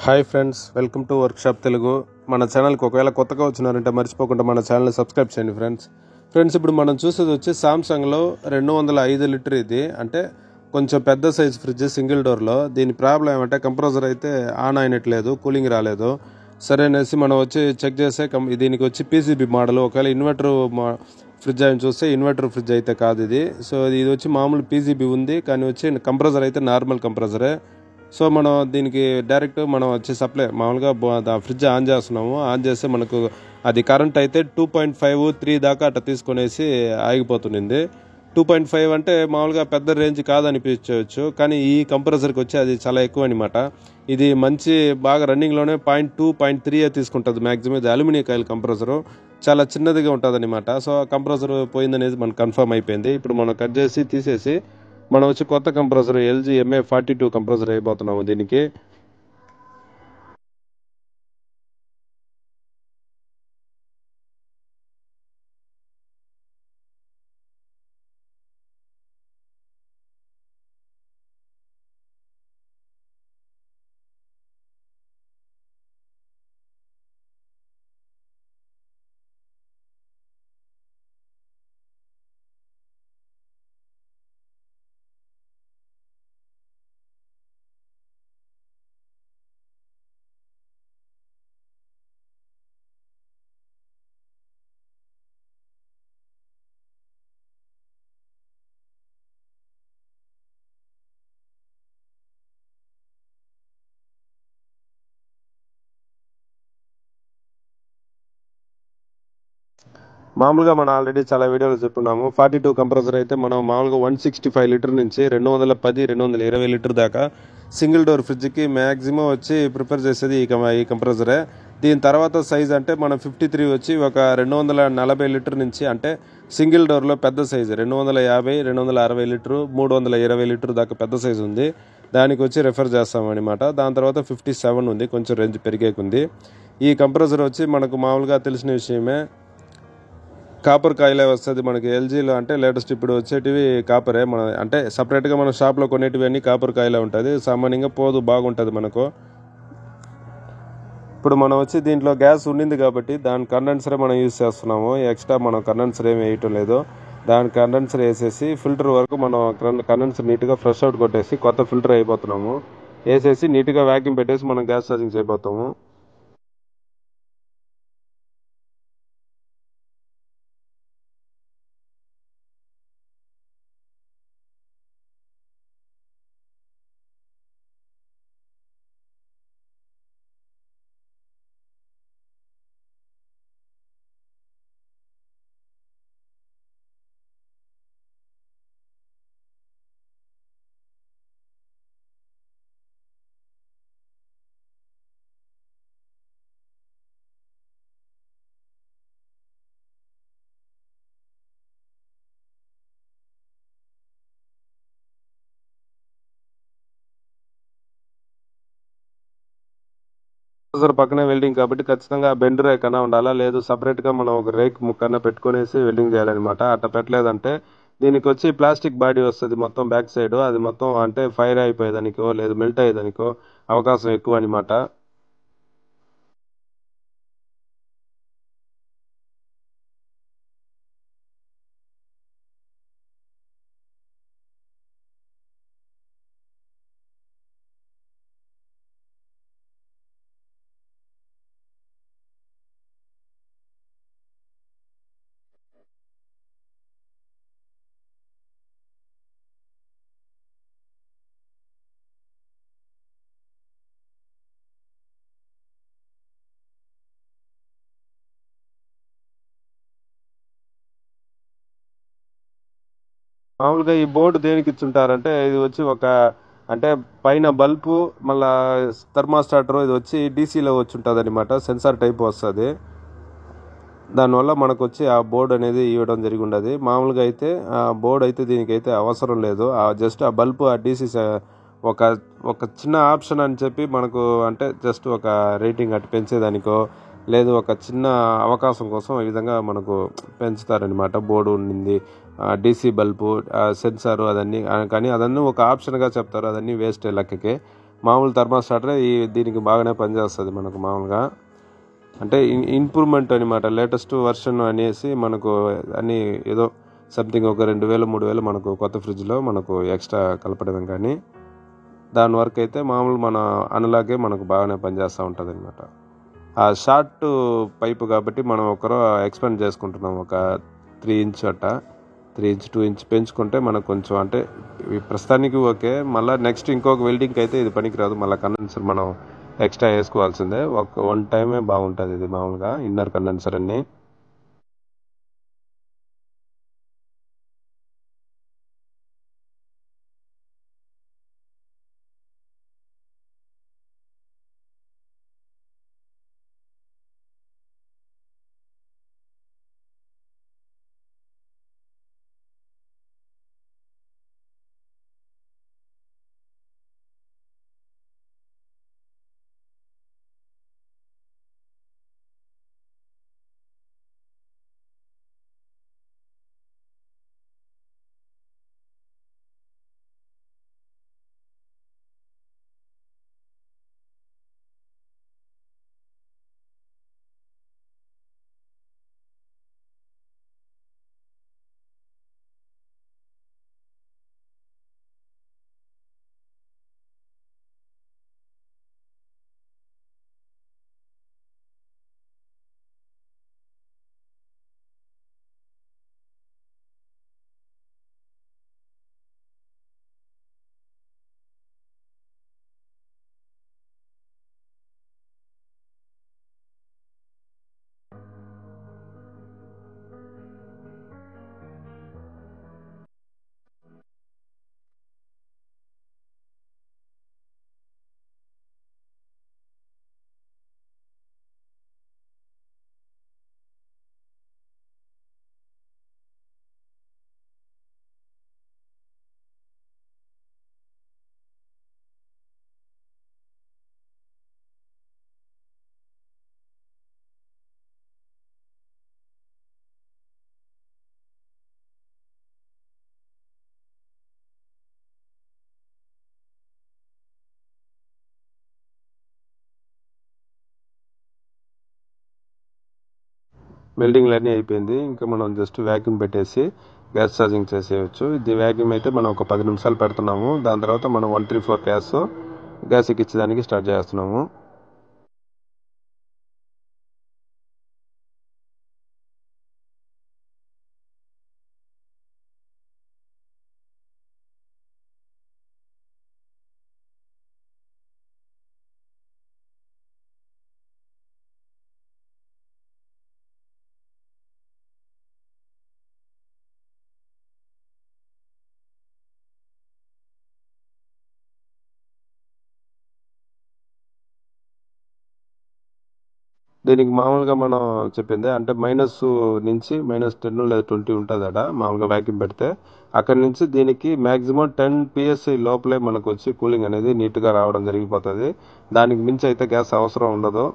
Hi friends, welcome to workshop Telugu. మన ఛానల్కి ఒకవేళ కొత్తగా వచ్చినారంటే మర్చిపోకుండా మన ఛానల్ని సబ్స్క్రైబ్ చేయండి ఫ్రెండ్స్. ఇప్పుడు మనం చూసేది వచ్చి సామ్సంగ్లో 205 లీటర్ ఇది, అంటే కొంచెం పెద్ద సైజ్ ఫ్రిడ్జ్, సింగిల్ డోర్లో. దీని ప్రాబ్లం ఏమంటే కంప్రెసర్ అయితే ఆన్ అయినట్లేదు, కూలింగ్ రాలేదు. సరే అనేసి మనం వచ్చి చెక్ చేస్తే దీనికి వచ్చి పీసీబీ మోడల్. ఒకవేళ ఇన్వర్టర్ ఫ్రిడ్జ్ అని చూస్తే ఇన్వర్టర్ ఫ్రిడ్జ్ అయితే కాదు ఇది. సో ఇది వచ్చి మామూలు పీసీబీ ఉంది, కానీ వచ్చి కంప్రెసర్ అయితే నార్మల్ కంప్రెసరే. సో మనం దీనికి డైరెక్ట్ మనం వచ్చి సప్లై మామూలుగా ఫ్రిడ్జ్ ఆన్ చేస్తున్నాము. ఆన్ చేస్తే మనకు అది కరెంట్ అయితే 2.5, 3 దాకా అట్లా తీసుకునేసి ఆగిపోతుంది. 2.5 అంటే మామూలుగా పెద్ద రేంజ్ కాదనిపించవచ్చు, కానీ ఈ కంప్రెసర్కి వచ్చి అది చాలా ఎక్కువ అనమాట. ఇది మంచి బాగా రన్నింగ్లోనే 0.2, 0.3 తీసుకుంటుంది మ్యాక్సిమం. ఇది అల్యూమినియం కాయిల్ కంప్రెసరు, చాలా చిన్నదిగా ఉంటుంది అనమాట. సో కంప్రెసర్ పోయిందనేది మనకు కన్ఫర్మ్ అయిపోయింది. ఇప్పుడు మనం కట్ చేసి తీసేసి మనం వచ్చి కొత్త కంప్రెసర్ LG MA42 కంప్రెసర్ అయిపోతున్నాము దీనికి. మామూలుగా మనం ఆల్రెడీ చాలా వీడియోలు చెప్పున్నాము. 42 కంప్రెసర్ అయితే మనం మామూలుగా 165 లీటర్ నుంచి 210, 220 లీటర్ దాకా సింగిల్ డోర్ ఫ్రిడ్జ్కి మ్యాక్సిమం వచ్చి ప్రిపేర్ చేసేది ఈ కంప్రెసరే. దీని తర్వాత సైజ్ అంటే మనం 53 వచ్చి ఒక 240 లీటర్ నుంచి, అంటే సింగిల్ డోర్లో పెద్ద సైజు 250, 260 లీటరు, 320 లీటర్ దాకా పెద్ద సైజు ఉంది. దానికి వచ్చి రెఫర్ చేస్తామన్నమాట. దాని తర్వాత 57 ఉంది, కొంచెం రేంజ్ పెరిగేకుంది. ఈ కంప్రెసర్ వచ్చి మనకు మామూలుగా తెలిసిన విషయమే, కాపర్ కాయిలే వస్తుంది మనకి ఎల్జీలో. అంటే లేటెస్ట్ ఇప్పుడు వచ్చేటివి కాపరే, మన అంటే సపరేట్గా మన షాప్లో కొనేటివి అన్నీ కాపర్ కాయిలే ఉంటుంది. సామాన్యంగా పోదు, బాగుంటుంది మనకు. ఇప్పుడు మనం వచ్చి దీంట్లో గ్యాస్ ఉండింది కాబట్టి దాని కండెన్సరే మనం యూజ్ చేస్తున్నాము. ఎక్స్ట్రా మనం కండెన్సర్ ఏమి వేయటం లేదు. దాని కండెన్సర్ వేసేసి ఫిల్టర్ వరకు మనం కండెన్సర్ నీట్గా ఫ్రెష్ అవుట్ కొట్టేసి కొత్త ఫిల్టర్ అయిపోతున్నాము. వేసేసి నీట్గా వ్యాక్యూమ్ పెట్టేసి మనం గ్యాస్ ఛార్జింగ్ చేయబోతాము. పక్కనే వెల్డింగ్ కాబట్టి ఖచ్చితంగా బెండ్ రేక్ అన్నా ఉండాలా, లేదు సపరేట్ గా మనం ఒక రేక్ ముక్కన్నా పెట్టుకునేసి వెల్డింగ్ చేయాలన్నమాట. అట్లా పెట్టలేదంటే దీనికి వచ్చి ప్లాస్టిక్ బాడీ వస్తుంది మొత్తం బ్యాక్ సైడ్, అది మొత్తం అంటే ఫైర్ అయిపోయేదానికో లేదు మెల్ట్ అయ్యేదానికో అవకాశం ఎక్కువ అనమాట. మామూలుగా ఈ బోర్డు దేనికి ఇచ్చుంటారంటే ఇది వచ్చి ఒక అంటే పైన బల్బు మళ్ళా థర్మాస్టాటర్ ఇది వచ్చి డీసీలో వచ్చి ఉంటుంది అనమాట. సెన్సార్ టైప్ వస్తుంది. దానివల్ల మనకు వచ్చి ఆ బోర్డు అనేది ఇవ్వడం జరిగి ఉండదు. మామూలుగా అయితే ఆ బోర్డు అయితే దీనికైతే అవసరం లేదు. జస్ట్ ఆ బల్బు ఆ డీసీ ఒక ఒక చిన్న ఆప్షన్ అని చెప్పి మనకు, అంటే జస్ట్ ఒక రేటింగ్ అటు పెంచేదానికో లేదు ఒక చిన్న అవకాశం కోసం ఈ విధంగా మనకు పెంచుతారనమాట. బోర్డు ఉండింది, డీసీ బల్బు, సెన్సారు అదన్నీ, కానీ అదన్నీ ఒక ఆప్షన్గా చెప్తారు. అదన్నీ వేస్ట్ లెక్కకే. మామూలు థర్మాస్టాటే దీనికి బాగానే పనిచేస్తుంది మనకు మామూలుగా. అంటే ఇంప్రూవ్మెంట్ అనమాట, లేటెస్ట్ వర్షన్ అనేసి మనకు అన్నీ ఏదో సంథింగ్ ఒక 2,000-3,000 మనకు కొత్త ఫ్రిడ్జ్లో మనకు ఎక్స్ట్రా కలపడమే. కానీ దాని వరకు అయితే మామూలు మన అనలాగే మనకు బాగానే పనిచేస్తూ ఉంటుంది అనమాట. ఆ షార్ట్ పైపు కాబట్టి మనం ఒకరు ఎక్స్పెండ్ చేసుకుంటున్నాం ఒక 3 ఇంచ్ అట్ట, 3 ఇంచ్ 2 ఇంచ్ పెంచుకుంటే మనకు కొంచెం అంటే ప్రస్తుతానికి ఓకే. మళ్ళీ నెక్స్ట్ ఇంకొక వెల్డింగ్కి అయితే ఇది పనికిరాదు, మళ్ళీ కండెన్సర్ మనం ఎక్స్ట్రా వేసుకోవాల్సిందే. వన్ టైమే బాగుంటుంది ఇది మామూలుగా ఇన్నర్ కండెన్సర్ అన్ని. వెల్డింగ్లు అన్నీ అయిపోయింది. ఇంకా మనం జస్ట్ వ్యాక్యూమ్ పెట్టేసి గ్యాస్ ఛార్జింగ్ చేసేయచ్చు. ఇది వ్యాక్యూమ్ అయితే మనం ఒక 10 నిమిషాలు పెడుతున్నాము. దాని తర్వాత మనం 134 గ్యాస్ ఎక్కించడానికి స్టార్ట్ చేస్తున్నాము. దీనికి మామూలుగా మనం చెప్పింది అంటే మైనస్ నుంచి -10 లేదా 20 ఉంటుంది అక్కడ మామూలుగా వ్యాక్యూమ్ పెడితే. అక్కడి నుంచి దీనికి మ్యాక్సిమం 10 PSI లోపలే మనకు వచ్చి కూలింగ్ అనేది నీట్గా రావడం జరిగిపోతుంది. దానికి మించి అయితే గ్యాస్ అవసరం ఉండదు.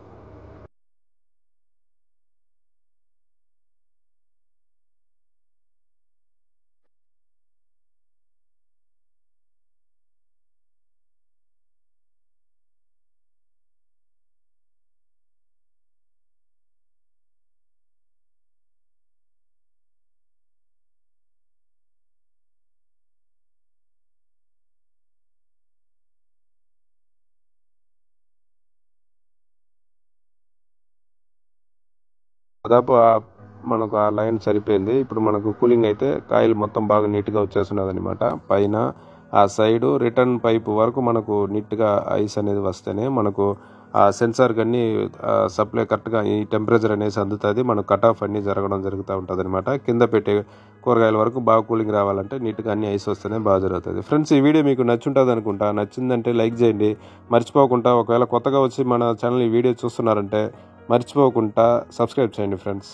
దాదాపు మనకు ఆ లైన్ సరిపోయింది. ఇప్పుడు మనకు కూలింగ్ అయితే కాయిల్ మొత్తం బాగా నీట్గా వచ్చేస్తున్నది అనమాట. పైన ఆ సైడు రిటర్న్ పైప్ వరకు మనకు నీట్గా ఐస్ అనేది వస్తేనే మనకు ఆ సెన్సార్కి అన్ని సప్లై కరెక్ట్గా ఈ టెంపరేచర్ అనేసి అందుతుంది. మనకు కట్ ఆఫ్ అన్నీ జరగడం జరుగుతూ ఉంటుంది అనమాట. కింద పెట్టే కూరగాయల వరకు బాగా కూలింగ్ రావాలంటే నీట్గా అన్ని ఐస్ వస్తేనే బాగా జరుగుతుంది. ఫ్రెండ్స్, ఈ వీడియో మీకు నచ్చుంటుంది అనుకుంటా. నచ్చిందంటే లైక్ చేయండి. మర్చిపోకుండా ఒకవేళ కొత్తగా వచ్చి మన ఛానల్ ఈ వీడియో చూస్తున్నారంటే మర్చిపోకుండా సబ్స్క్రైబ్ చేయండి ఫ్రెండ్స్.